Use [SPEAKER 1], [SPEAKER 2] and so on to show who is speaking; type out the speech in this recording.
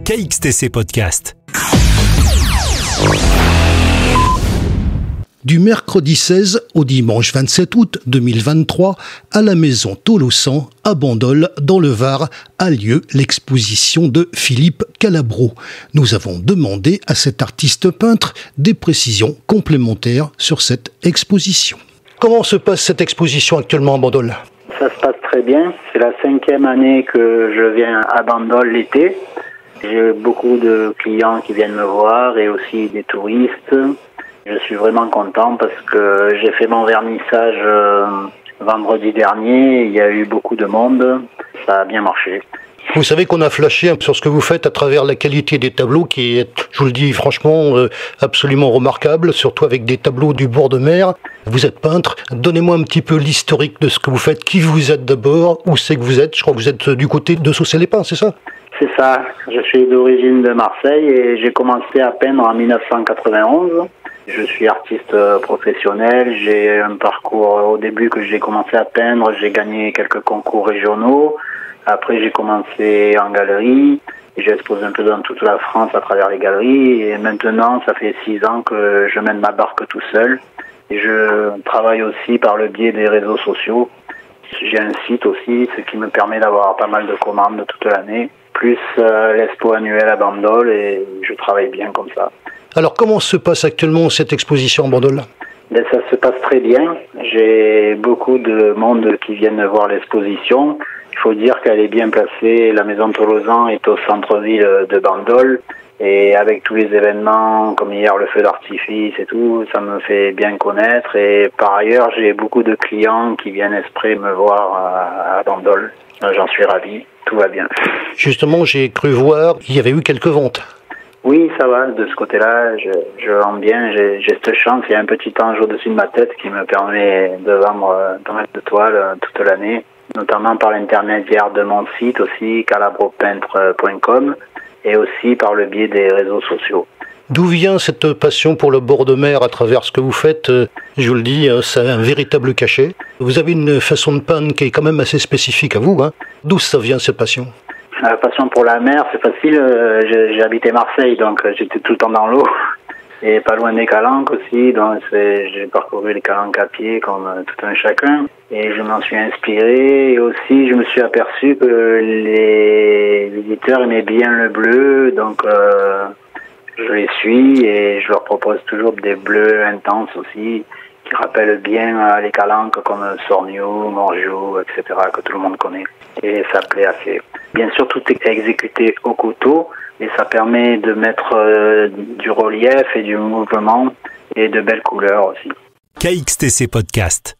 [SPEAKER 1] KXTC Podcast.
[SPEAKER 2] Du mercredi 16 au dimanche 27 août 2023, à la maison Tolosan, à Bandol, dans le Var, a lieu l'exposition de Philippe Calabro. Nous avons demandé à cet artiste peintre des précisions complémentaires sur cette exposition. Comment se passe cette exposition actuellement à Bandol ?
[SPEAKER 3] Ça se passe très bien. C'est la 5e année que je viens à Bandol l'été. J'ai beaucoup de clients qui viennent me voir et aussi des touristes. Je suis vraiment content parce que j'ai fait mon vernissage vendredi dernier. Il y a eu beaucoup de monde. Ça a bien marché.
[SPEAKER 2] Vous savez qu'on a flashé sur ce que vous faites à travers la qualité des tableaux qui est, je vous le dis franchement, absolument remarquable, surtout avec des tableaux du bord de mer. Vous êtes peintre. Donnez-moi un petit peu l'historique de ce que vous faites. Qui vous êtes d'abord ? Où c'est que vous êtes ? Je crois que vous êtes du côté de Saucé-les-Pins, c'est ça ?
[SPEAKER 3] C'est ça. Je suis d'origine de Marseille et j'ai commencé à peindre en 1991. Je suis artiste professionnel. J'ai un parcours au début que j'ai commencé à peindre. J'ai gagné quelques concours régionaux. Après, j'ai commencé en galerie. J'expose un peu dans toute la France à travers les galeries. Et maintenant, ça fait 6 ans que je mène ma barque tout seul. Et je travaille aussi par le biais des réseaux sociaux. J'ai un site aussi, ce qui me permet d'avoir pas mal de commandes toute l'année. Plus l'expo annuelle à Bandol et je travaille bien comme ça.
[SPEAKER 2] Alors, comment se passe actuellement cette exposition à Bandol ?
[SPEAKER 3] Ça se passe très bien. J'ai beaucoup de monde qui viennent voir l'exposition. Il faut dire qu'elle est bien placée. La maison Tolosan est au centre-ville de Bandol. Et avec tous les événements, comme hier le feu d'artifice et tout, ça me fait bien connaître. Et par ailleurs, j'ai beaucoup de clients qui viennent exprès me voir à Bandol. J'en suis ravi. Tout va bien.
[SPEAKER 2] Justement, j'ai cru voir qu'il y avait eu quelques ventes.
[SPEAKER 3] Oui, ça va. De ce côté-là, je vends bien. J'ai cette chance. Il y a un petit ange au-dessus de ma tête qui me permet de vendre pas mal de toiles toute l'année, notamment par l'intermédiaire de mon site aussi, calabropeintre.com, et aussi par le biais des réseaux sociaux.
[SPEAKER 2] D'où vient cette passion pour le bord de mer à travers ce que vous faites ? Je vous le dis, c'est un véritable cachet. Vous avez une façon de peindre qui est quand même assez spécifique à vous. D'où ça vient cette passion ?
[SPEAKER 3] La passion pour la mer, c'est facile. J'ai habité Marseille, donc j'étais tout le temps dans l'eau. Et pas loin des Calanques aussi, donc j'ai parcouru les Calanques à pied comme tout un chacun. Et je m'en suis inspiré. Et aussi, je me suis aperçu que les visiteurs aimaient bien le bleu, donc je les suis et je leur propose toujours des bleus intenses aussi, qui rappellent bien les Calanques comme Sorgno, Morgeau, etc., que tout le monde connaît. Et ça plaît assez. Bien sûr, tout est exécuté au couteau et ça permet de mettre du relief et du mouvement et de belles couleurs aussi.
[SPEAKER 1] KXTC Podcast.